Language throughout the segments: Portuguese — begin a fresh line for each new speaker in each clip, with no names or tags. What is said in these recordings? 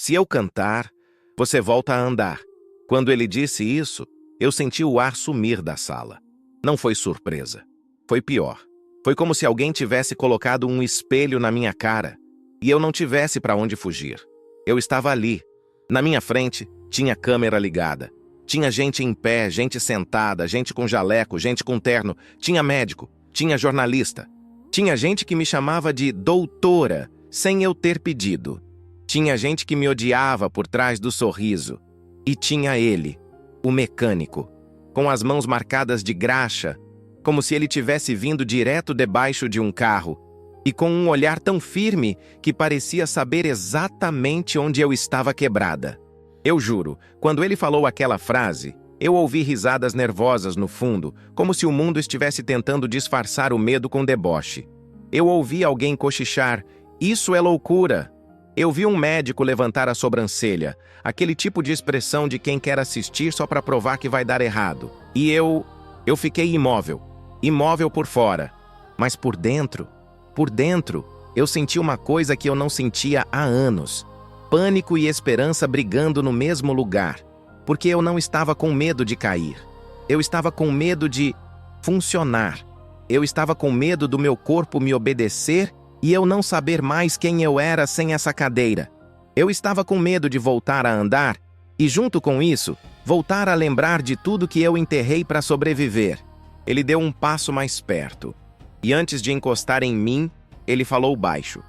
Se eu cantar, você volta a andar. Quando ele disse isso, eu senti o ar sumir da sala. Não foi surpresa. Foi pior. Foi como se alguém tivesse colocado um espelho na minha cara e eu não tivesse para onde fugir. Eu estava ali. Na minha frente, tinha câmera ligada. Tinha gente em pé, gente sentada, gente com jaleco, gente com terno. Tinha médico, tinha jornalista. Tinha gente que me chamava de doutora, sem eu ter pedido. Tinha gente que me odiava por trás do sorriso. E tinha ele, o mecânico, com as mãos marcadas de graxa, como se ele tivesse vindo direto debaixo de um carro, e com um olhar tão firme que parecia saber exatamente onde eu estava quebrada. Eu juro, quando ele falou aquela frase, eu ouvi risadas nervosas no fundo, como se o mundo estivesse tentando disfarçar o medo com deboche. Eu ouvi alguém cochichar, "Isso é loucura!" Eu vi um médico levantar a sobrancelha, aquele tipo de expressão de quem quer assistir só para provar que vai dar errado. E eu fiquei imóvel por fora. Mas por dentro, eu senti uma coisa que eu não sentia há anos. Pânico e esperança brigando no mesmo lugar. Porque eu não estava com medo de cair. Eu estava com medo de funcionar. Eu estava com medo do meu corpo me obedecer e eu não saber mais quem eu era sem essa cadeira. Eu estava com medo de voltar a andar e, junto com isso, voltar a lembrar de tudo que eu enterrei para sobreviver. Ele deu um passo mais perto. E antes de encostar em mim, ele falou baixo.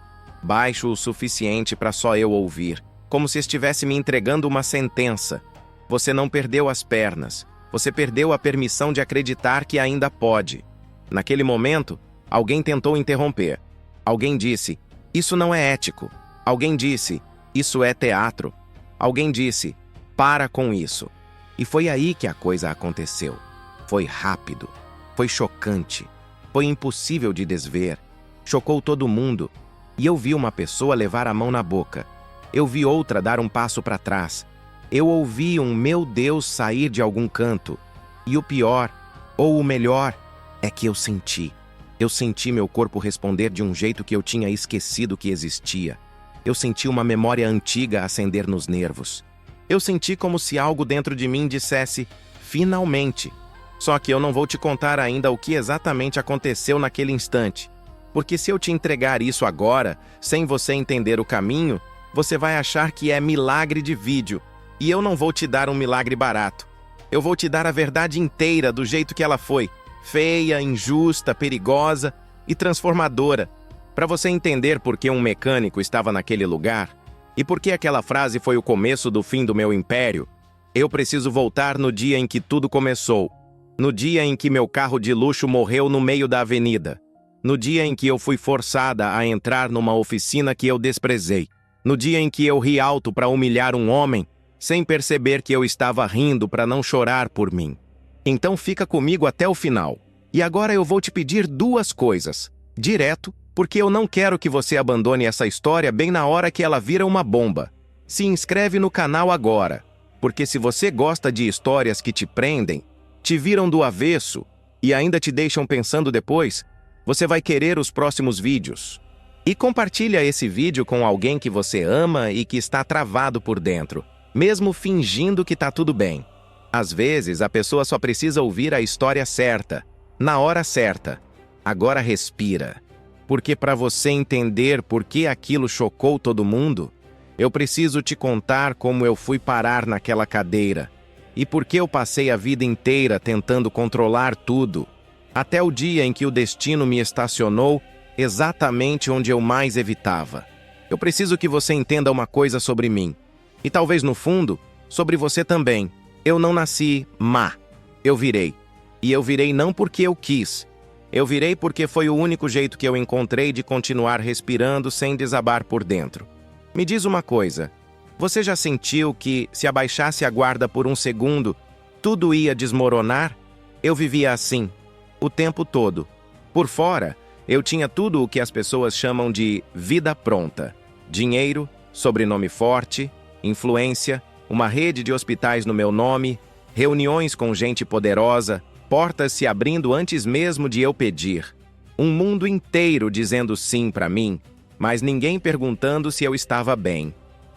Baixo o suficiente para só eu ouvir, como se estivesse me entregando uma sentença. Você não perdeu as pernas. Você perdeu a permissão de acreditar que ainda pode. Naquele momento, alguém tentou interromper. Alguém disse, isso não é ético. Alguém disse, isso é teatro. Alguém disse, para com isso. E foi aí que a coisa aconteceu. Foi rápido. Foi chocante. Foi impossível de desver. Chocou todo mundo. E eu vi uma pessoa levar a mão na boca. Eu vi outra dar um passo para trás. Eu ouvi um meu Deus sair de algum canto. E o pior, ou o melhor, é que eu senti. Eu senti meu corpo responder de um jeito que eu tinha esquecido que existia. Eu senti uma memória antiga acender nos nervos. Eu senti como se algo dentro de mim dissesse, finalmente. Só que eu não vou te contar ainda o que exatamente aconteceu naquele instante. Porque se eu te entregar isso agora, sem você entender o caminho, você vai achar que é milagre de vídeo. E eu não vou te dar um milagre barato. Eu vou te dar a verdade inteira do jeito que ela foi. Feia, injusta, perigosa e transformadora. Para você entender por que um mecânico estava naquele lugar e por que aquela frase foi o começo do fim do meu império, eu preciso voltar no dia em que tudo começou. No dia em que meu carro de luxo morreu no meio da avenida. No dia em que eu fui forçada a entrar numa oficina que eu desprezei. No dia em que eu ri alto para humilhar um homem, sem perceber que eu estava rindo para não chorar por mim. Então fica comigo até o final. E agora eu vou te pedir duas coisas. Direto, porque eu não quero que você abandone essa história bem na hora que ela vira uma bomba. Se inscreve no canal agora, porque se você gosta de histórias que te prendem, te viram do avesso e ainda te deixam pensando depois, você vai querer os próximos vídeos. E compartilha esse vídeo com alguém que você ama e que está travado por dentro, mesmo fingindo que está tudo bem. Às vezes, a pessoa só precisa ouvir a história certa, na hora certa. Agora respira. Porque para você entender por que aquilo chocou todo mundo, eu preciso te contar como eu fui parar naquela cadeira. E por que eu passei a vida inteira tentando controlar tudo, até o dia em que o destino me estacionou exatamente onde eu mais evitava. Eu preciso que você entenda uma coisa sobre mim. E talvez no fundo, sobre você também. Eu não nasci má. Eu virei. E eu virei não porque eu quis. Eu virei porque foi o único jeito que eu encontrei de continuar respirando sem desabar por dentro. Me diz uma coisa. Você já sentiu que, se abaixasse a guarda por um segundo, tudo ia desmoronar? Eu vivia assim, o tempo todo. Por fora, eu tinha tudo o que as pessoas chamam de vida pronta. Dinheiro, sobrenome forte, influência, uma rede de hospitais no meu nome, reuniões com gente poderosa, portas se abrindo antes mesmo de eu pedir. Um mundo inteiro dizendo sim para mim, mas ninguém perguntando se eu estava bem.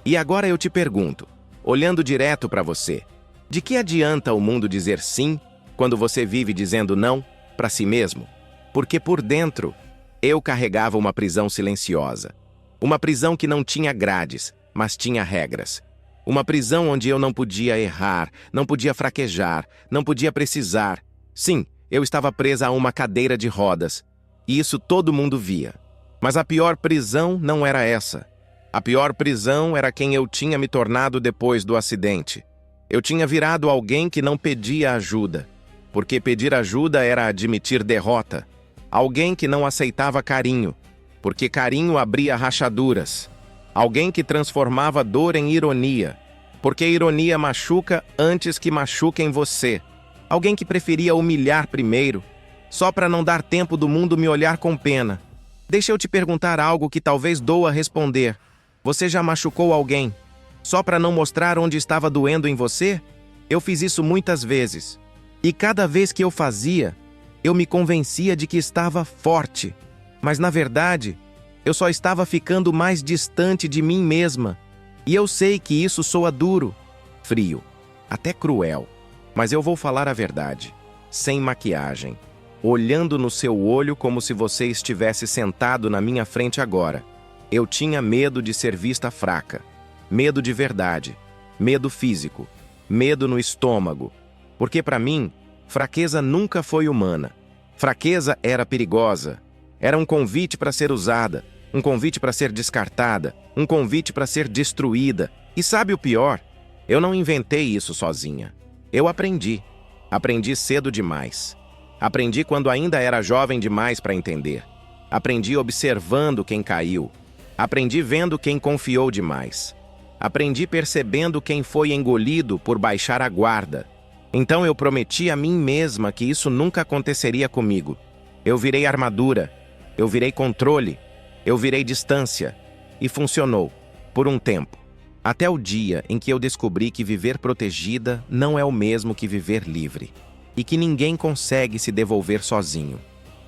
E agora eu te pergunto, olhando direto para você, de que adianta o mundo dizer sim quando você vive dizendo não para si mesmo? Porque por dentro, eu carregava uma prisão silenciosa. Uma prisão que não tinha grades, mas tinha regras. Uma prisão onde eu não podia errar, não podia fraquejar, não podia precisar. Sim, eu estava presa a uma cadeira de rodas. E isso todo mundo via. Mas a pior prisão não era essa. A pior prisão era quem eu tinha me tornado depois do acidente. Eu tinha virado alguém que não pedia ajuda, porque pedir ajuda era admitir derrota. Alguém que não aceitava carinho, porque carinho abria rachaduras. Alguém que transformava dor em ironia, porque ironia machuca antes que machuquem você. Alguém que preferia humilhar primeiro, só para não dar tempo do mundo me olhar com pena. Deixa eu te perguntar algo que talvez doa responder. Você já machucou alguém, só para não mostrar onde estava doendo em você? Eu fiz isso muitas vezes. E cada vez que eu fazia, eu me convencia de que estava forte. Mas na verdade, eu só estava ficando mais distante de mim mesma. E eu sei que isso soa duro, frio, até cruel. Mas eu vou falar a verdade, sem maquiagem, olhando no seu olho como se você estivesse sentado na minha frente agora. Eu tinha medo de ser vista fraca, medo de verdade, medo físico, medo no estômago. Porque para mim, fraqueza nunca foi humana. Fraqueza era perigosa, era um convite para ser usada, um convite para ser descartada, um convite para ser destruída. E sabe o pior? Eu não inventei isso sozinha. Eu aprendi. Aprendi cedo demais. Aprendi quando ainda era jovem demais para entender. Aprendi observando quem caiu. Aprendi vendo quem confiou demais. Aprendi percebendo quem foi engolido por baixar a guarda. Então eu prometi a mim mesma que isso nunca aconteceria comigo. Eu virei armadura. Eu virei controle. Eu virei distância. E funcionou. Por um tempo. Até o dia em que eu descobri que viver protegida não é o mesmo que viver livre. E que ninguém consegue se devolver sozinho.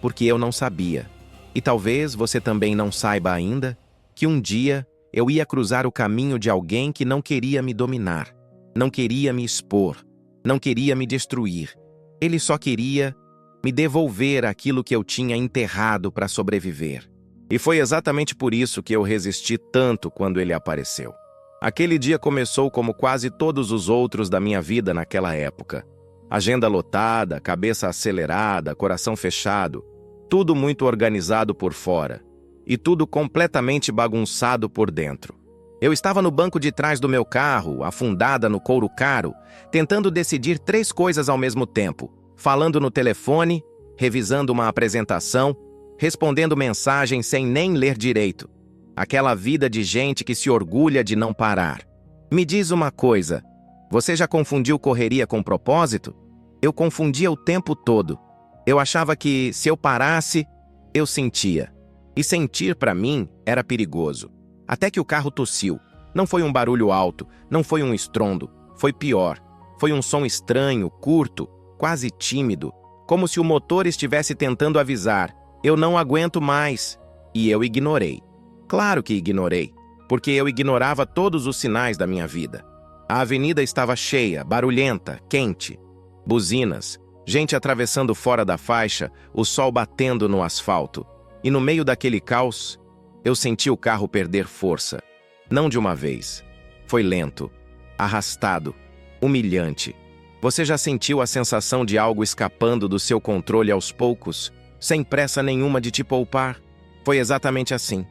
Porque eu não sabia. E talvez você também não saiba ainda que um dia eu ia cruzar o caminho de alguém que não queria me dominar, não queria me expor, não queria me destruir. Ele só queria me devolver aquilo que eu tinha enterrado para sobreviver. E foi exatamente por isso que eu resisti tanto quando ele apareceu. Aquele dia começou como quase todos os outros da minha vida naquela época. Agenda lotada, cabeça acelerada, coração fechado, tudo muito organizado por fora. E tudo completamente bagunçado por dentro. Eu estava no banco de trás do meu carro, afundada no couro caro, tentando decidir 3 coisas ao mesmo tempo, falando no telefone, revisando uma apresentação, respondendo mensagem sem nem ler direito. Aquela vida de gente que se orgulha de não parar. Me diz uma coisa, você já confundiu correria com propósito? Eu confundia o tempo todo. Eu achava que, se eu parasse, eu sentia. E sentir, para mim, era perigoso. Até que o carro tossiu. Não foi um barulho alto, não foi um estrondo. Foi pior. Foi um som estranho, curto, quase tímido. Como se o motor estivesse tentando avisar. Eu não aguento mais. E eu ignorei. Claro que ignorei. Porque eu ignorava todos os sinais da minha vida. A avenida estava cheia, barulhenta, quente. Buzinas, gente atravessando fora da faixa, o sol batendo no asfalto. E no meio daquele caos, eu senti o carro perder força. Não de uma vez. Foi lento, arrastado, humilhante. Você já sentiu a sensação de algo escapando do seu controle aos poucos, sem pressa nenhuma de te poupar? Foi exatamente assim.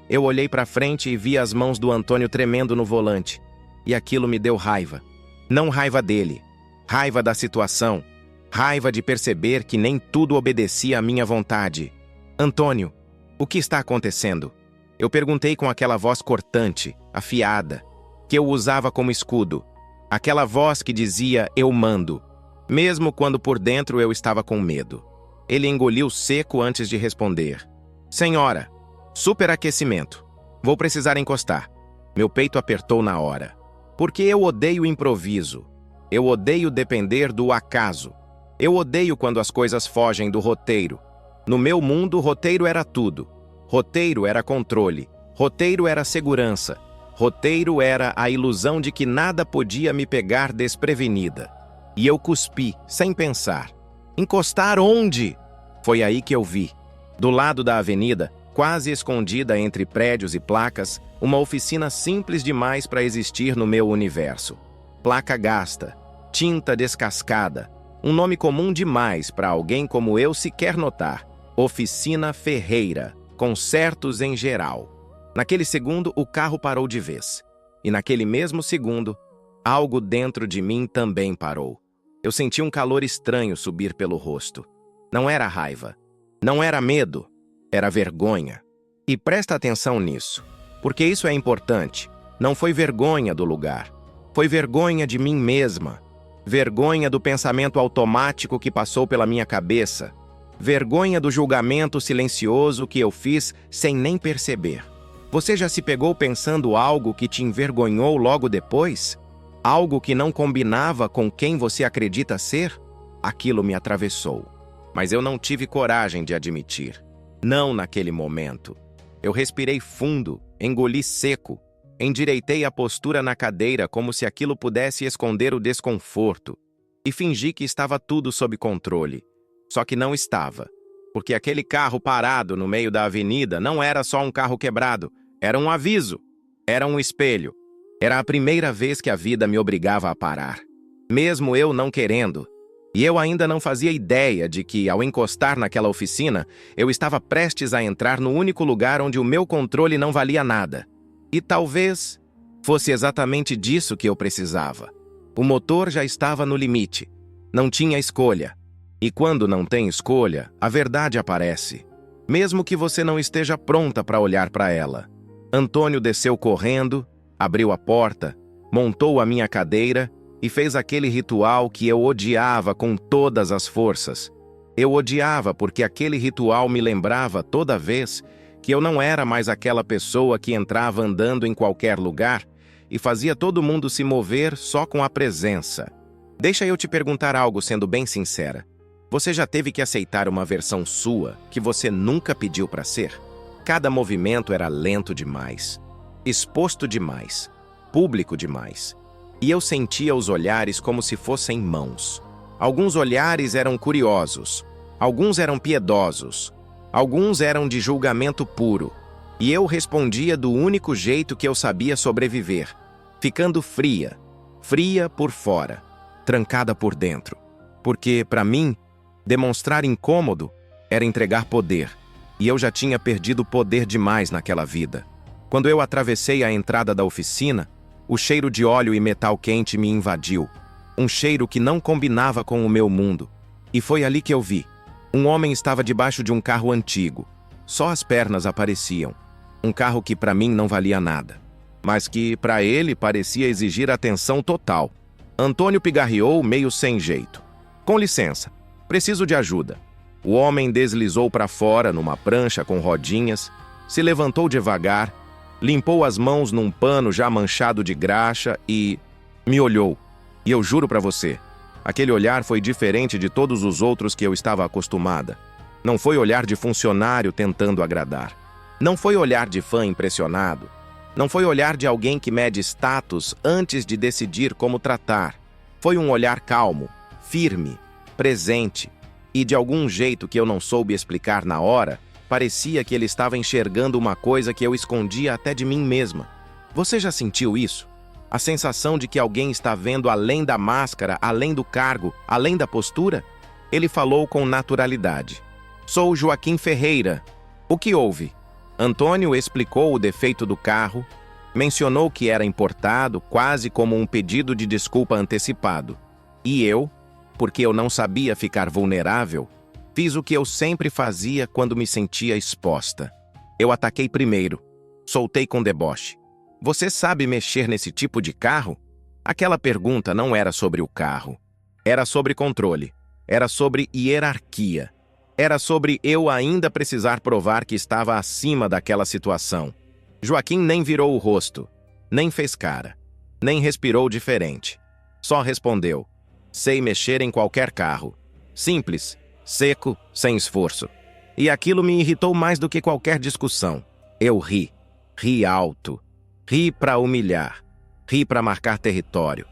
Eu olhei para frente e vi as mãos do Antônio tremendo no volante. E aquilo me deu raiva. Não raiva dele. Raiva da situação. Raiva de perceber que nem tudo obedecia à minha vontade. Antônio, o que está acontecendo? Eu perguntei com aquela voz cortante, afiada, que eu usava como escudo. Aquela voz que dizia, eu mando, mesmo quando por dentro eu estava com medo. Ele engoliu seco antes de responder. Senhora, superaquecimento. Vou precisar encostar. Meu peito apertou na hora. Porque eu odeio improviso. Eu odeio depender do acaso. Eu odeio quando as coisas fogem do roteiro. No meu mundo, roteiro era tudo. Roteiro era controle. Roteiro era segurança. Roteiro era a ilusão de que nada podia me pegar desprevenida. E eu cuspi, sem pensar. Encostar onde? Foi aí que eu vi. Do lado da avenida, quase escondida entre prédios e placas, uma oficina simples demais para existir no meu universo. Placa gasta, tinta descascada, um nome comum demais para alguém como eu sequer notar. Oficina Ferreira, consertos em geral. Naquele segundo, o carro parou de vez. E naquele mesmo segundo, algo dentro de mim também parou. Eu senti um calor estranho subir pelo rosto. Não era raiva, não era medo, era vergonha. E presta atenção nisso, porque isso é importante. Não foi vergonha do lugar, foi vergonha de mim mesma. Vergonha do pensamento automático que passou pela minha cabeça. Vergonha do julgamento silencioso que eu fiz sem nem perceber. Você já se pegou pensando algo que te envergonhou logo depois? Algo que não combinava com quem você acredita ser? Aquilo me atravessou. Mas eu não tive coragem de admitir. Não naquele momento. Eu respirei fundo, engoli seco, endireitei a postura na cadeira como se aquilo pudesse esconder o desconforto e fingi que estava tudo sob controle. Só que não estava, porque aquele carro parado no meio da avenida não era só um carro quebrado, era um aviso, era um espelho. Era a primeira vez que a vida me obrigava a parar, mesmo eu não querendo. E eu ainda não fazia ideia de que, ao encostar naquela oficina, eu estava prestes a entrar no único lugar onde o meu controle não valia nada. E talvez fosse exatamente disso que eu precisava. O motor já estava no limite. Não tinha escolha. E quando não tem escolha, a verdade aparece, mesmo que você não esteja pronta para olhar para ela. Antônio desceu correndo, abriu a porta, montou a minha cadeira e fez aquele ritual que eu odiava com todas as forças. Eu odiava porque aquele ritual me lembrava toda vez que eu não era mais aquela pessoa que entrava andando em qualquer lugar e fazia todo mundo se mover só com a presença. Deixa eu te perguntar algo sendo bem sincera. Você já teve que aceitar uma versão sua que você nunca pediu para ser? Cada movimento era lento demais, exposto demais, público demais. E eu sentia os olhares como se fossem mãos. Alguns olhares eram curiosos, alguns eram piedosos, alguns eram de julgamento puro. E eu respondia do único jeito que eu sabia sobreviver, ficando fria, fria por fora, trancada por dentro. Porque, para mim, demonstrar incômodo era entregar poder, e eu já tinha perdido poder demais naquela vida. Quando eu atravessei a entrada da oficina, o cheiro de óleo e metal quente me invadiu, um cheiro que não combinava com o meu mundo. E foi ali que eu vi. Um homem estava debaixo de um carro antigo. Só as pernas apareciam. Um carro que para mim não valia nada, mas que para ele parecia exigir atenção total. Antônio pigarreou meio sem jeito. Com licença, preciso de ajuda. O homem deslizou para fora numa prancha com rodinhas, se levantou devagar, limpou as mãos num pano já manchado de graxa e me olhou. E eu juro para você, aquele olhar foi diferente de todos os outros que eu estava acostumada. Não foi olhar de funcionário tentando agradar. Não foi olhar de fã impressionado. Não foi olhar de alguém que mede status antes de decidir como tratar. Foi um olhar calmo, firme, presente. E de algum jeito que eu não soube explicar na hora, parecia que ele estava enxergando uma coisa que eu escondia até de mim mesma. Você já sentiu isso? A sensação de que alguém está vendo além da máscara, além do cargo, além da postura? Ele falou com naturalidade. Sou Joaquim Ferreira. O que houve? Antônio explicou o defeito do carro, mencionou que era importado, quase como um pedido de desculpa antecipado. E eu, porque eu não sabia ficar vulnerável, fiz o que eu sempre fazia quando me sentia exposta. Eu ataquei primeiro, soltei com deboche. Você sabe mexer nesse tipo de carro? Aquela pergunta não era sobre o carro. Era sobre controle. Era sobre hierarquia. Era sobre eu ainda precisar provar que estava acima daquela situação. Joaquim nem virou o rosto, nem fez cara, nem respirou diferente. Só respondeu: sei mexer em qualquer carro. Simples, seco, sem esforço. E aquilo me irritou mais do que qualquer discussão. Eu ri alto. Ri para humilhar. Ri para marcar território.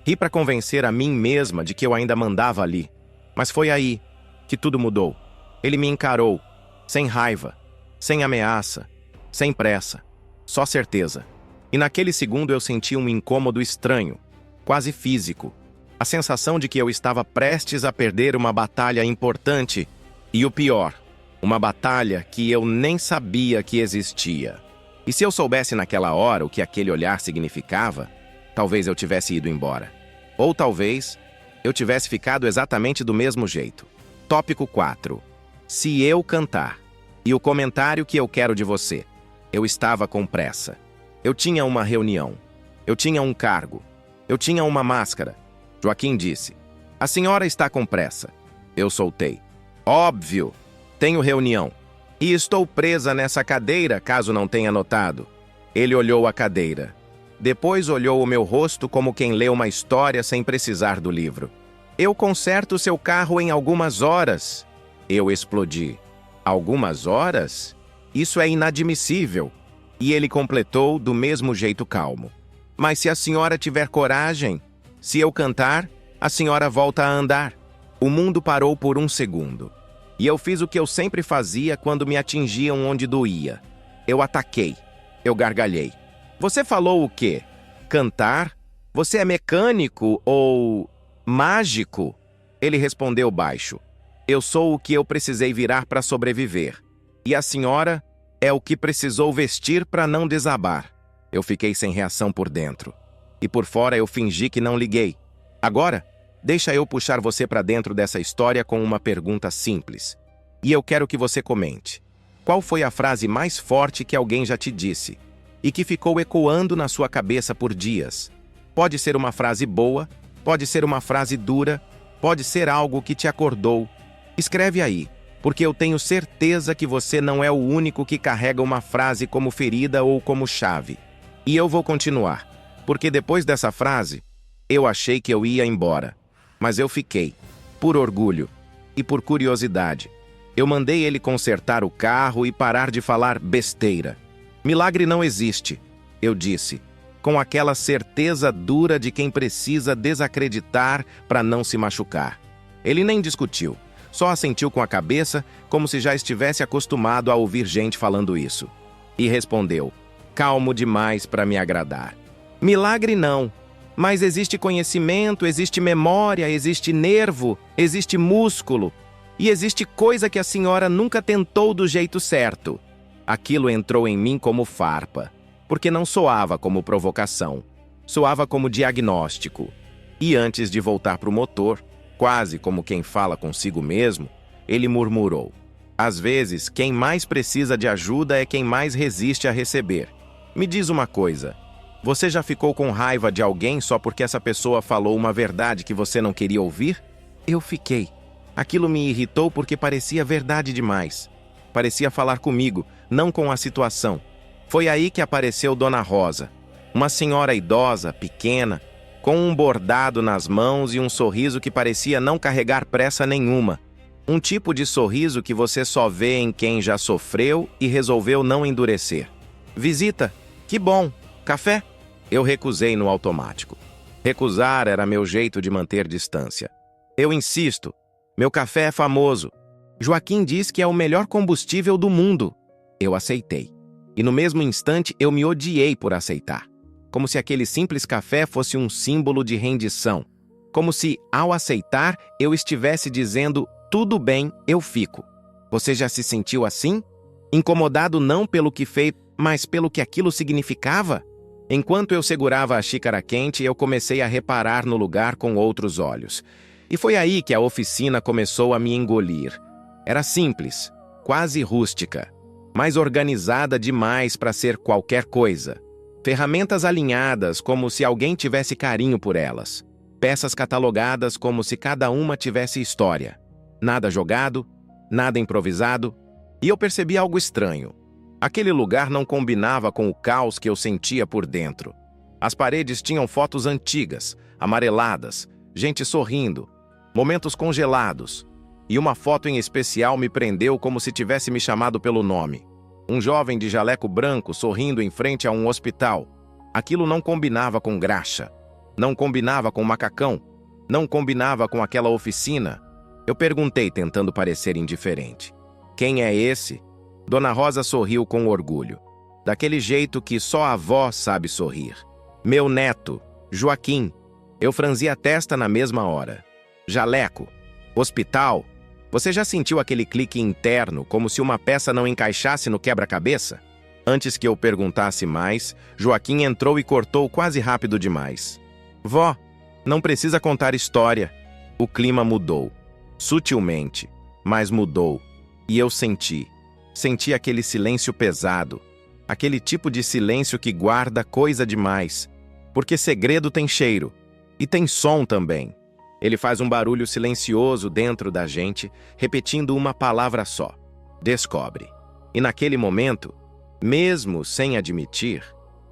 Ri para convencer a mim mesma de que eu ainda mandava ali. Mas foi aí que tudo mudou. Ele me encarou, sem raiva, sem ameaça, sem pressa, só certeza. E naquele segundo eu senti um incômodo estranho, quase físico. A sensação de que eu estava prestes a perder uma batalha importante e o pior, uma batalha que eu nem sabia que existia. E se eu soubesse naquela hora o que aquele olhar significava, talvez eu tivesse ido embora. Ou talvez eu tivesse ficado exatamente do mesmo jeito. Tópico 4. Se eu cantar. E o comentário que eu quero de você. Eu estava com pressa. Eu tinha uma reunião. Eu tinha um cargo. Eu tinha uma máscara. Joaquim disse: "A senhora está com pressa." Eu soltei: "Óbvio. Tenho reunião. E estou presa nessa cadeira, caso não tenha notado." Ele olhou a cadeira. Depois olhou o meu rosto como quem lê uma história sem precisar do livro. "Eu conserto seu carro em algumas horas." Eu explodi. "Algumas horas? Isso é inadmissível." E ele completou do mesmo jeito calmo: "Mas se a senhora tiver coragem, se eu cantar, a senhora volta a andar." O mundo parou por um segundo. E eu fiz o que eu sempre fazia quando me atingiam onde doía. Eu ataquei. Eu gargalhei. "Você falou o quê? Cantar? Você é mecânico ou mágico?" Ele respondeu baixo: "Eu sou o que eu precisei virar para sobreviver. E a senhora é o que precisou vestir para não desabar." Eu fiquei sem reação por dentro. E por fora eu fingi que não liguei. "Agora, deixa eu puxar você para dentro dessa história com uma pergunta simples. E eu quero que você comente. Qual foi a frase mais forte que alguém já te disse e que ficou ecoando na sua cabeça por dias? Pode ser uma frase boa, pode ser uma frase dura, pode ser algo que te acordou. Escreve aí, porque eu tenho certeza que você não é o único que carrega uma frase como ferida ou como chave. E eu vou continuar, porque depois dessa frase, eu achei que eu ia embora. Mas eu fiquei, por orgulho e por curiosidade. Eu mandei ele consertar o carro e parar de falar besteira. "Milagre não existe", eu disse, com aquela certeza dura de quem precisa desacreditar para não se machucar. Ele nem discutiu, só assentiu com a cabeça, como se já estivesse acostumado a ouvir gente falando isso. E respondeu, calmo demais para me agradar: "Milagre não. Mas existe conhecimento, existe memória, existe nervo, existe músculo. E existe coisa que a senhora nunca tentou do jeito certo." Aquilo entrou em mim como farpa, porque não soava como provocação, soava como diagnóstico. E antes de voltar para o motor, quase como quem fala consigo mesmo, ele murmurou: "Às vezes, quem mais precisa de ajuda é quem mais resiste a receber. Me diz uma coisa. Você já ficou com raiva de alguém só porque essa pessoa falou uma verdade que você não queria ouvir?" Eu fiquei. Aquilo me irritou porque parecia verdade demais. Parecia falar comigo, não com a situação. Foi aí que apareceu Dona Rosa, uma senhora idosa, pequena, com um bordado nas mãos e um sorriso que parecia não carregar pressa nenhuma. Um tipo de sorriso que você só vê em quem já sofreu e resolveu não endurecer. "Visita? Que bom! Café?" Eu recusei no automático. Recusar era meu jeito de manter distância. "Eu insisto. Meu café é famoso. Joaquim diz que é o melhor combustível do mundo." Eu aceitei. E no mesmo instante eu me odiei por aceitar. Como se aquele simples café fosse um símbolo de rendição. Como se, ao aceitar, eu estivesse dizendo: "Tudo bem, eu fico." Você já se sentiu assim? Incomodado não pelo que fez, mas pelo que aquilo significava? Enquanto eu segurava a xícara quente, eu comecei a reparar no lugar com outros olhos. E foi aí que a oficina começou a me engolir. Era simples, quase rústica, mas organizada demais para ser qualquer coisa. Ferramentas alinhadas como se alguém tivesse carinho por elas. Peças catalogadas como se cada uma tivesse história. Nada jogado, nada improvisado. E eu percebi algo estranho. Aquele lugar não combinava com o caos que eu sentia por dentro. As paredes tinham fotos antigas, amareladas, gente sorrindo, momentos congelados. E uma foto em especial me prendeu como se tivesse me chamado pelo nome. Um jovem de jaleco branco sorrindo em frente a um hospital. Aquilo não combinava com graxa, não combinava com macacão, não combinava com aquela oficina. Eu perguntei, tentando parecer indiferente. Quem é esse? Dona Rosa sorriu com orgulho, daquele jeito que só a avó sabe sorrir. Meu neto, Joaquim. Eu franzi a testa na mesma hora. Jaleco. Hospital. Você já sentiu aquele clique interno, como se uma peça não encaixasse no quebra-cabeça? Antes que eu perguntasse mais, Joaquim entrou e cortou quase rápido demais. Vó, não precisa contar história. O clima mudou. Sutilmente, mas mudou. E eu senti. Senti aquele silêncio pesado. Aquele tipo de silêncio que guarda coisa demais. Porque segredo tem cheiro. E tem som também. Ele faz um barulho silencioso dentro da gente, repetindo uma palavra só. Descobre. E naquele momento, mesmo sem admitir,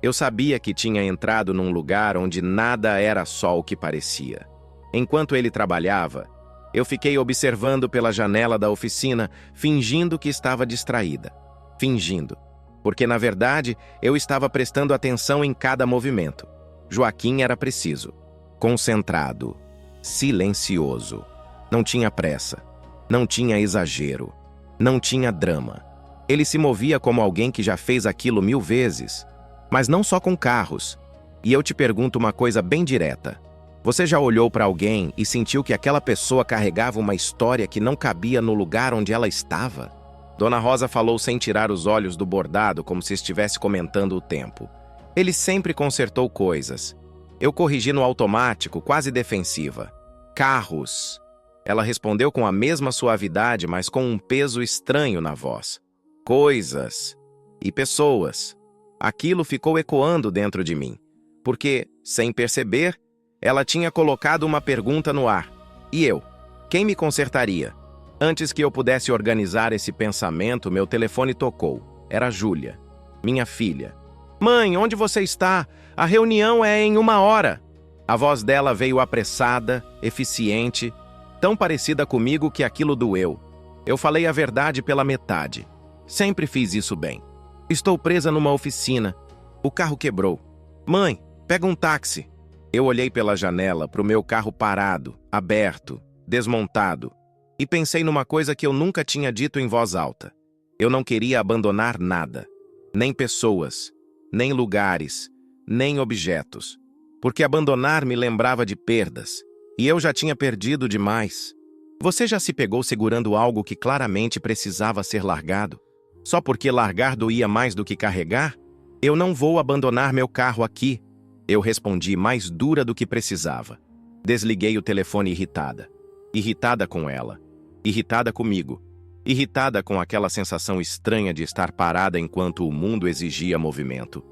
eu sabia que tinha entrado num lugar onde nada era só o que parecia. Enquanto ele trabalhava, eu fiquei observando pela janela da oficina, fingindo que estava distraída. Fingindo. Porque, na verdade, eu estava prestando atenção em cada movimento. Joaquim era preciso. Concentrado. Silencioso. Não tinha pressa. Não tinha exagero. Não tinha drama. Ele se movia como alguém que já fez aquilo 1000 vezes. Mas não só com carros. E eu te pergunto uma coisa bem direta. Você já olhou para alguém e sentiu que aquela pessoa carregava uma história que não cabia no lugar onde ela estava? Dona Rosa falou sem tirar os olhos do bordado, como se estivesse comentando o tempo. Ele sempre consertou coisas. Eu corrigi no automático, quase defensiva. Carros. Ela respondeu com a mesma suavidade, mas com um peso estranho na voz. Coisas. E pessoas. Aquilo ficou ecoando dentro de mim. Porque, sem perceber, ela tinha colocado uma pergunta no ar. E eu? Quem me consertaria? Antes que eu pudesse organizar esse pensamento, meu telefone tocou. Era Júlia, minha filha. Mãe, onde você está? A reunião é em 1 hora. A voz dela veio apressada, eficiente, tão parecida comigo que aquilo doeu. Eu falei a verdade pela metade. Sempre fiz isso bem. Estou presa numa oficina. O carro quebrou. Mãe, pega um táxi. Eu olhei pela janela para o meu carro parado, aberto, desmontado, e pensei numa coisa que eu nunca tinha dito em voz alta. Eu não queria abandonar nada, nem pessoas, nem lugares, nem objetos, porque abandonar me lembrava de perdas, e eu já tinha perdido demais. Você já se pegou segurando algo que claramente precisava ser largado? Só porque largar doía mais do que carregar? Eu não vou abandonar meu carro aqui. Eu respondi mais dura do que precisava. Desliguei o telefone irritada. Irritada com ela. Irritada comigo. Irritada com aquela sensação estranha de estar parada enquanto o mundo exigia movimento.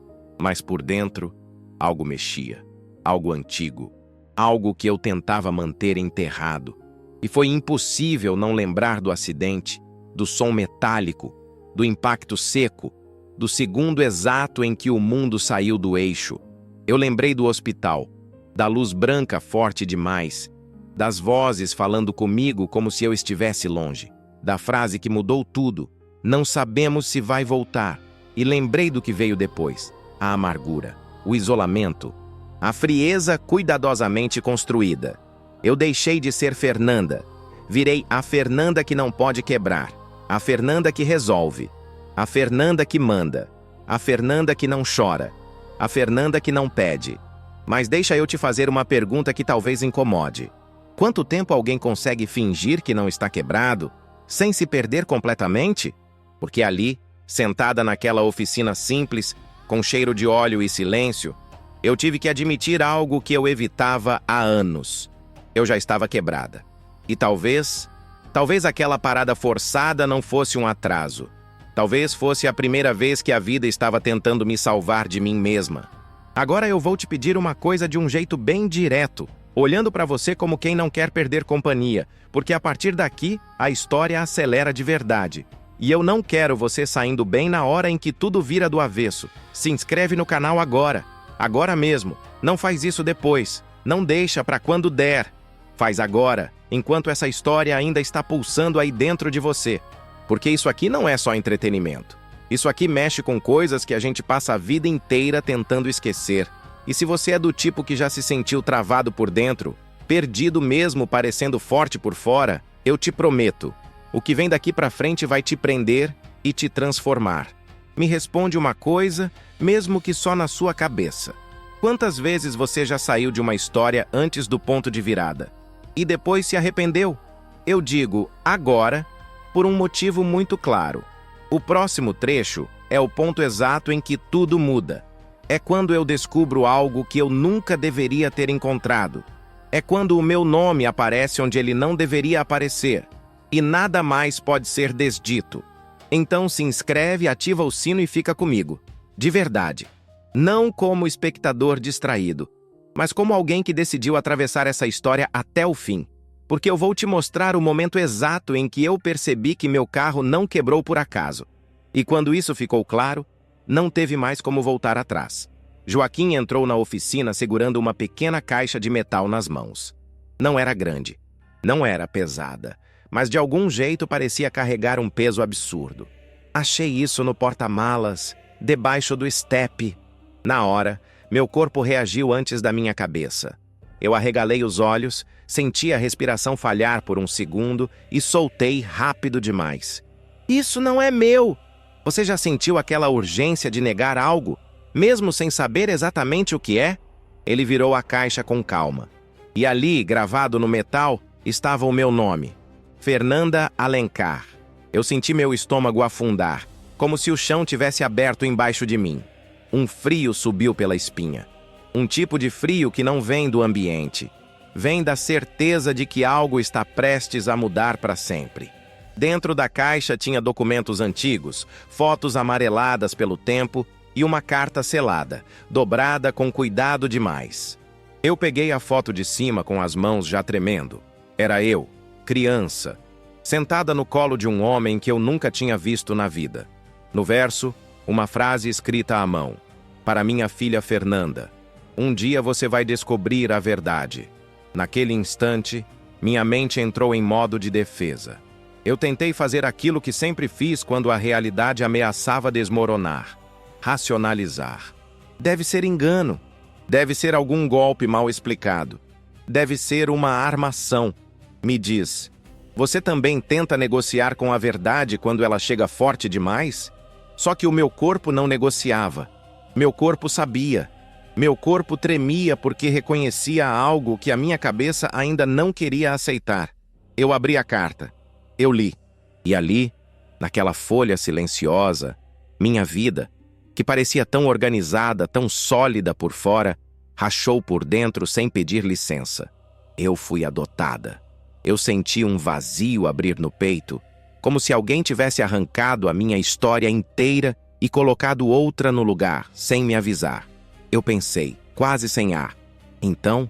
Mas por dentro, algo mexia. Algo antigo. Algo que eu tentava manter enterrado. E foi impossível não lembrar do acidente, do som metálico, do impacto seco, do segundo exato em que o mundo saiu do eixo. Eu lembrei do hospital, da luz branca forte demais, das vozes falando comigo como se eu estivesse longe, da frase que mudou tudo, não sabemos se vai voltar, e lembrei do que veio depois, a amargura, o isolamento, a frieza cuidadosamente construída. Eu deixei de ser Fernanda, virei a Fernanda que não pode quebrar, a Fernanda que resolve, a Fernanda que manda, a Fernanda que não chora, a Fernanda que não pede. Mas deixa eu te fazer uma pergunta que talvez incomode. Quanto tempo alguém consegue fingir que não está quebrado, sem se perder completamente? Porque ali, sentada naquela oficina simples, com cheiro de óleo e silêncio, eu tive que admitir algo que eu evitava há anos. Eu já estava quebrada. E talvez aquela parada forçada não fosse um atraso. Talvez fosse a primeira vez que a vida estava tentando me salvar de mim mesma. Agora eu vou te pedir uma coisa de um jeito bem direto, olhando para você como quem não quer perder companhia, porque a partir daqui, a história acelera de verdade. E eu não quero você saindo bem na hora em que tudo vira do avesso. Se inscreve no canal agora. Agora mesmo. Não faz isso depois. Não deixa para quando der. Faz agora, enquanto essa história ainda está pulsando aí dentro de você. Porque isso aqui não é só entretenimento. Isso aqui mexe com coisas que a gente passa a vida inteira tentando esquecer. E se você é do tipo que já se sentiu travado por dentro, perdido mesmo parecendo forte por fora, eu te prometo, o que vem daqui pra frente vai te prender e te transformar. Me responde uma coisa, mesmo que só na sua cabeça. Quantas vezes você já saiu de uma história antes do ponto de virada e depois se arrependeu? Eu digo agora, por um motivo muito claro. O próximo trecho é o ponto exato em que tudo muda. É quando eu descubro algo que eu nunca deveria ter encontrado. É quando o meu nome aparece onde ele não deveria aparecer. E nada mais pode ser desdito. Então se inscreve, ativa o sino e fica comigo. De verdade. Não como espectador distraído, mas como alguém que decidiu atravessar essa história até o fim. Porque eu vou te mostrar o momento exato em que eu percebi que meu carro não quebrou por acaso. E quando isso ficou claro, não teve mais como voltar atrás. Joaquim entrou na oficina segurando uma pequena caixa de metal nas mãos. Não era grande, não era pesada, mas de algum jeito parecia carregar um peso absurdo. Achei isso no porta-malas, debaixo do estepe. Na hora, meu corpo reagiu antes da minha cabeça. Eu arregalei os olhos, senti a respiração falhar por um segundo e soltei rápido demais. Isso não é meu! Você já sentiu aquela urgência de negar algo, mesmo sem saber exatamente o que é? Ele virou a caixa com calma. E ali, gravado no metal, estava o meu nome. Fernanda Alencar. Eu senti meu estômago afundar, como se o chão tivesse aberto embaixo de mim. Um frio subiu pela espinha. Um tipo de frio que não vem do ambiente. Vem da certeza de que algo está prestes a mudar para sempre. Dentro da caixa tinha documentos antigos, fotos amareladas pelo tempo e uma carta selada, dobrada com cuidado demais. Eu peguei a foto de cima com as mãos já tremendo. Era eu, criança, sentada no colo de um homem que eu nunca tinha visto na vida. No verso, uma frase escrita à mão. Para minha filha Fernanda. Um dia você vai descobrir a verdade. Naquele instante, minha mente entrou em modo de defesa. Eu tentei fazer aquilo que sempre fiz quando a realidade ameaçava desmoronar. Racionalizar. Deve ser engano. Deve ser algum golpe mal explicado. Deve ser uma armação. Me diz, você também tenta negociar com a verdade quando ela chega forte demais? Só que o meu corpo não negociava. Meu corpo sabia. Meu corpo tremia porque reconhecia algo que a minha cabeça ainda não queria aceitar. Eu abri a carta. Eu li. E ali, naquela folha silenciosa, minha vida, que parecia tão organizada, tão sólida por fora, rachou por dentro sem pedir licença. Eu fui adotada. Eu senti um vazio abrir no peito, como se alguém tivesse arrancado a minha história inteira e colocado outra no lugar, sem me avisar. Eu pensei, quase sem ar. Então,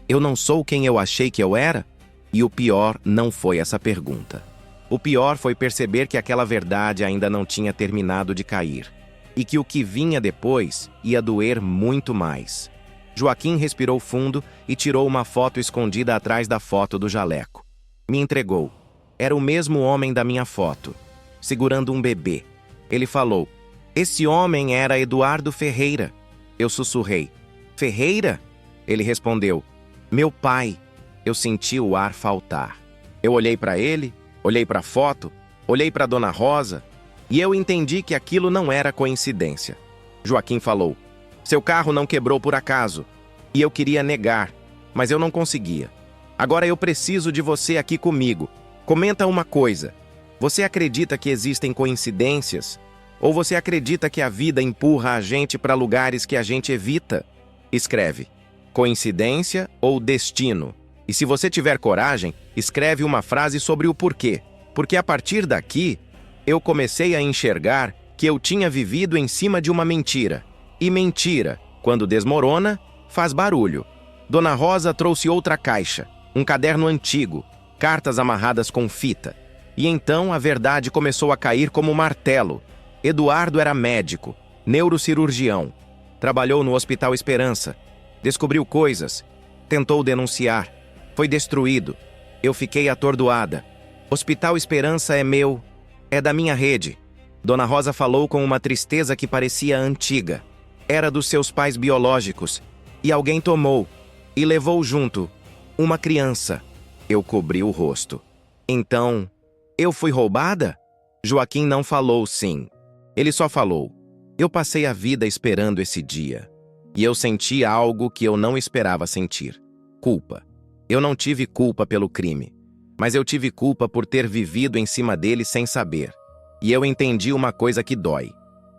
eu não sou quem eu achei que eu era? E o pior não foi essa pergunta. O pior foi perceber que aquela verdade ainda não tinha terminado de cair. E que o que vinha depois ia doer muito mais. Joaquim respirou fundo e tirou uma foto escondida atrás da foto do jaleco. Me entregou. Era o mesmo homem da minha foto, segurando um bebê. Ele falou, esse homem era Eduardo Ferreira. Eu sussurrei, Ferreira? Ele respondeu, meu pai. Eu senti o ar faltar. Eu olhei para ele, olhei para a foto, olhei para Dona Rosa, e eu entendi que aquilo não era coincidência. Joaquim falou, seu carro não quebrou por acaso. E eu queria negar, mas eu não conseguia. Agora eu preciso de você aqui comigo. Comenta uma coisa. Você acredita que existem coincidências? Ou você acredita que a vida empurra a gente para lugares que a gente evita? Escreve. Coincidência ou destino? E se você tiver coragem, escreve uma frase sobre o porquê. Porque a partir daqui, eu comecei a enxergar que eu tinha vivido em cima de uma mentira. E mentira, quando desmorona, faz barulho. Dona Rosa trouxe outra caixa, um caderno antigo, cartas amarradas com fita. E então a verdade começou a cair como um martelo. Eduardo era médico, neurocirurgião. Trabalhou no Hospital Esperança. Descobriu coisas. Tentou denunciar. Foi destruído. Eu fiquei atordoada. Hospital Esperança é meu. É da minha rede. Dona Rosa falou com uma tristeza que parecia antiga. Era dos seus pais biológicos, e alguém tomou e levou junto uma criança. Eu cobri o rosto. Então, eu fui roubada? Joaquim não falou sim. Ele só falou: eu passei a vida esperando esse dia. E eu senti algo que eu não esperava sentir. Culpa. Eu não tive culpa pelo crime, mas eu tive culpa por ter vivido em cima dele sem saber. E eu entendi uma coisa que dói.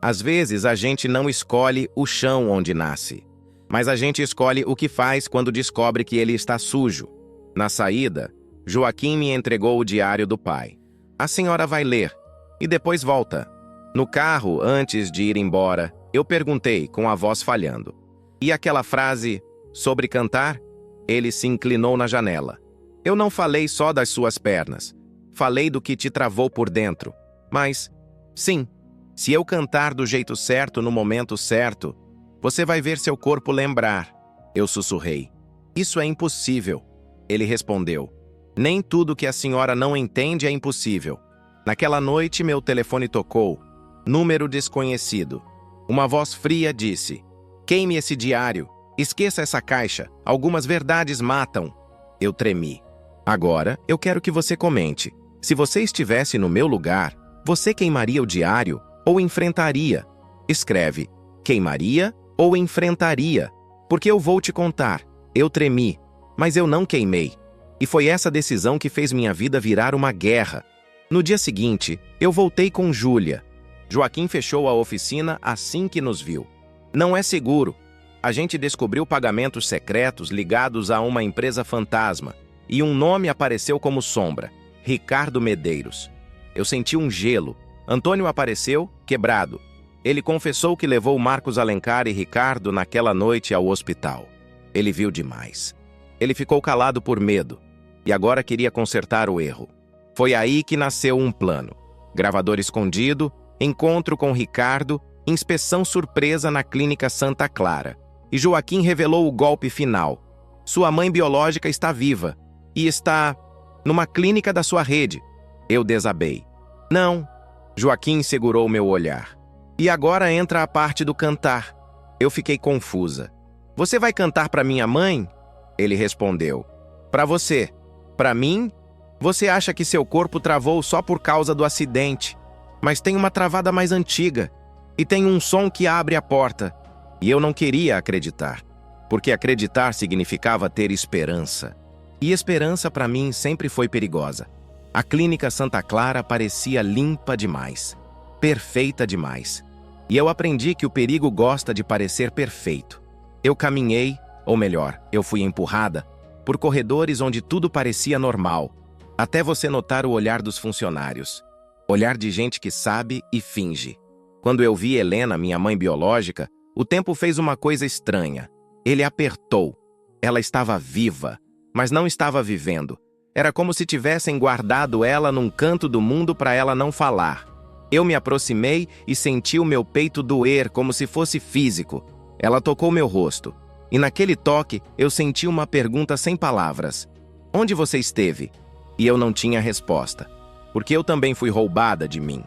Às vezes a gente não escolhe o chão onde nasce, mas a gente escolhe o que faz quando descobre que ele está sujo. Na saída, Joaquim me entregou o diário do pai. A senhora vai ler e depois volta. No carro, antes de ir embora, eu perguntei com a voz falhando: e aquela frase sobre cantar? Ele se inclinou na janela. Eu não falei só das suas pernas. Falei do que te travou por dentro. Mas, sim, se eu cantar do jeito certo no momento certo, você vai ver seu corpo lembrar. Eu sussurrei. Isso é impossível. Ele respondeu. Nem tudo que a senhora não entende é impossível. Naquela noite, meu telefone tocou. Número desconhecido. Uma voz fria disse: queime esse diário. Esqueça essa caixa. Algumas verdades matam. Eu tremi. Agora, eu quero que você comente. Se você estivesse no meu lugar, você queimaria o diário ou enfrentaria? Escreve: queimaria ou enfrentaria? Porque eu vou te contar. Eu tremi, mas eu não queimei. E foi essa decisão que fez minha vida virar uma guerra. No dia seguinte, eu voltei com Júlia. Joaquim fechou a oficina assim que nos viu. Não é seguro. A gente descobriu pagamentos secretos ligados a uma empresa fantasma, e um nome apareceu como sombra: Ricardo Medeiros. Eu senti um gelo. Antônio apareceu, quebrado. Ele confessou que levou Marcos Alencar e Ricardo naquela noite ao hospital. Ele viu demais. Ele ficou calado por medo, e agora queria consertar o erro. Foi aí que nasceu um plano. Gravador escondido, encontro com Ricardo, inspeção surpresa na clínica Santa Clara. E Joaquim revelou o golpe final. Sua mãe biológica está viva e está numa clínica da sua rede. Eu desabei. Não. Joaquim segurou meu olhar. E agora entra a parte do cantar. Eu fiquei confusa. Você vai cantar para minha mãe? Ele respondeu. Para você. Para mim? Você acha que seu corpo travou só por causa do acidente. Mas tem uma travada mais antiga. E tem um som que abre a porta. E eu não queria acreditar, porque acreditar significava ter esperança. E esperança para mim sempre foi perigosa. A clínica Santa Clara parecia limpa demais, perfeita demais. E eu aprendi que o perigo gosta de parecer perfeito. Eu caminhei, ou melhor, eu fui empurrada, por corredores onde tudo parecia normal, até você notar o olhar dos funcionários. Olhar de gente que sabe e finge. Quando eu vi Helena, minha mãe biológica, o tempo fez uma coisa estranha. Ele apertou. Ela estava viva, mas não estava vivendo. Era como se tivessem guardado ela num canto do mundo para ela não falar. Eu me aproximei e senti o meu peito doer como se fosse físico. Ela tocou meu rosto. E naquele toque, eu senti uma pergunta sem palavras. Onde você esteve? E eu não tinha resposta, porque eu também fui roubada de mim.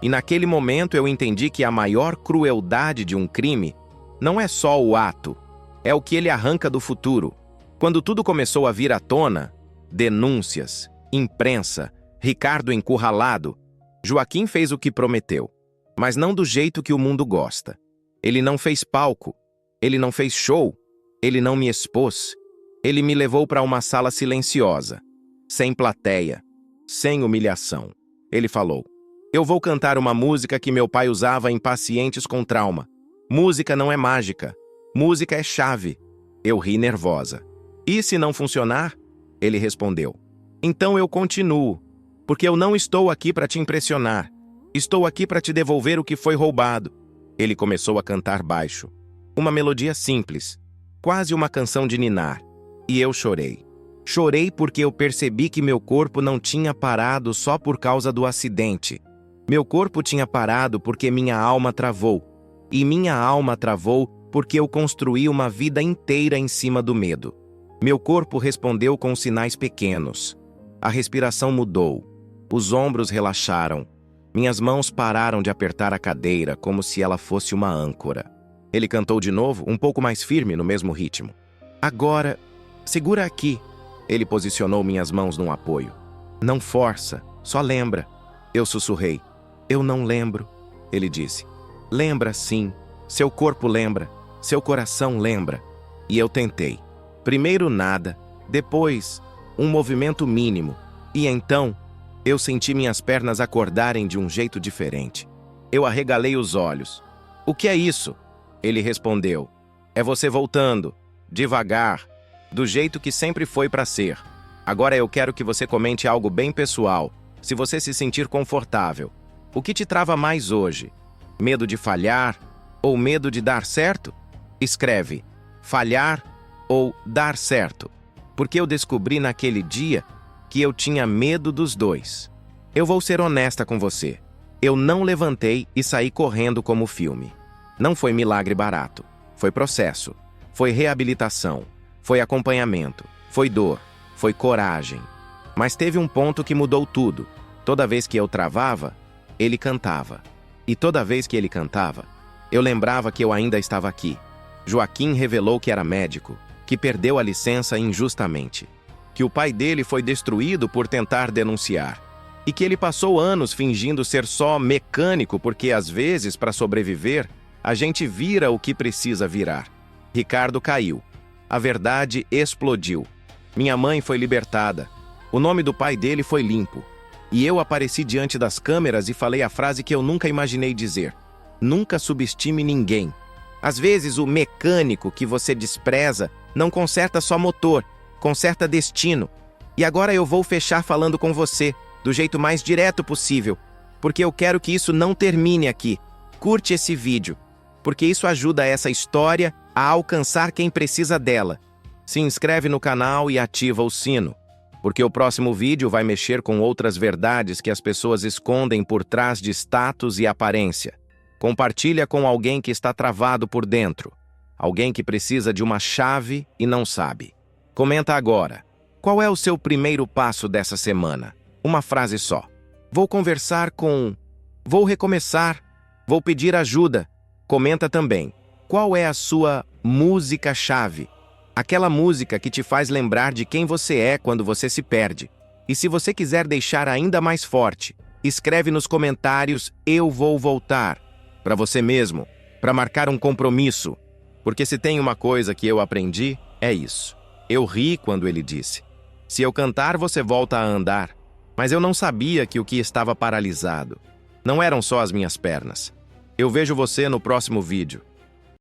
E naquele momento eu entendi que a maior crueldade de um crime não é só o ato, é o que ele arranca do futuro. Quando tudo começou a vir à tona, denúncias, imprensa, Ricardo encurralado, Joaquim fez o que prometeu, mas não do jeito que o mundo gosta. Ele não fez palco, ele não fez show, ele não me expôs. Ele me levou para uma sala silenciosa, sem plateia, sem humilhação. Ele falou: eu vou cantar uma música que meu pai usava em pacientes com trauma. Música não é mágica. Música é chave. Eu ri nervosa. E se não funcionar? Ele respondeu. Então eu continuo, porque eu não estou aqui para te impressionar. Estou aqui para te devolver o que foi roubado. Ele começou a cantar baixo. Uma melodia simples, quase uma canção de ninar. E eu chorei. Chorei porque eu percebi que meu corpo não tinha parado só por causa do acidente. Meu corpo tinha parado porque minha alma travou. E minha alma travou porque eu construí uma vida inteira em cima do medo. Meu corpo respondeu com sinais pequenos. A respiração mudou. Os ombros relaxaram. Minhas mãos pararam de apertar a cadeira como se ela fosse uma âncora. Ele cantou de novo, um pouco mais firme no mesmo ritmo. Agora, segura aqui. Ele posicionou minhas mãos num apoio. Não força, só lembra. Eu sussurrei. Eu não lembro. Ele disse. Lembra sim. Seu corpo lembra. Seu coração lembra. E eu tentei. Primeiro nada, depois um movimento mínimo. E então, eu senti minhas pernas acordarem de um jeito diferente. Eu arregalei os olhos. O que é isso? Ele respondeu. É você voltando, devagar, do jeito que sempre foi para ser. Agora eu quero que você comente algo bem pessoal, se você se sentir confortável. O que te trava mais hoje? Medo de falhar ou medo de dar certo? Escreve, falhar ou dar certo. Porque eu descobri naquele dia que eu tinha medo dos dois. Eu vou ser honesta com você. Eu não levantei e saí correndo como filme. Não foi milagre barato. Foi processo. Foi reabilitação. Foi acompanhamento. Foi dor. Foi coragem. Mas teve um ponto que mudou tudo. Toda vez que eu travava, ele cantava. E toda vez que ele cantava, eu lembrava que eu ainda estava aqui. Joaquim revelou que era médico, que perdeu a licença injustamente, que o pai dele foi destruído por tentar denunciar, e que ele passou anos fingindo ser só mecânico porque, às vezes, para sobreviver, a gente vira o que precisa virar. Ricardo caiu. A verdade explodiu. Minha mãe foi libertada. O nome do pai dele foi limpo. E eu apareci diante das câmeras e falei a frase que eu nunca imaginei dizer. Nunca subestime ninguém. Às vezes, o mecânico que você despreza não conserta só motor, conserta destino. E agora eu vou fechar falando com você, do jeito mais direto possível, porque eu quero que isso não termine aqui. Curte esse vídeo, porque isso ajuda essa história a alcançar quem precisa dela. Se inscreve no canal e ativa o sino, porque o próximo vídeo vai mexer com outras verdades que as pessoas escondem por trás de status e aparência. Compartilha com alguém que está travado por dentro. Alguém que precisa de uma chave e não sabe. Comenta agora. Qual é o seu primeiro passo dessa semana? Uma frase só. Vou conversar com... Vou recomeçar. Vou pedir ajuda. Comenta também. Qual é a sua música-chave? Aquela música que te faz lembrar de quem você é quando você se perde. E se você quiser deixar ainda mais forte, escreve nos comentários "Eu vou voltar". Para você mesmo, para marcar um compromisso. Porque se tem uma coisa que eu aprendi, é isso. Eu ri quando ele disse: se eu cantar, você volta a andar. Mas eu não sabia que o que estava paralisado não eram só as minhas pernas. Eu vejo você no próximo vídeo.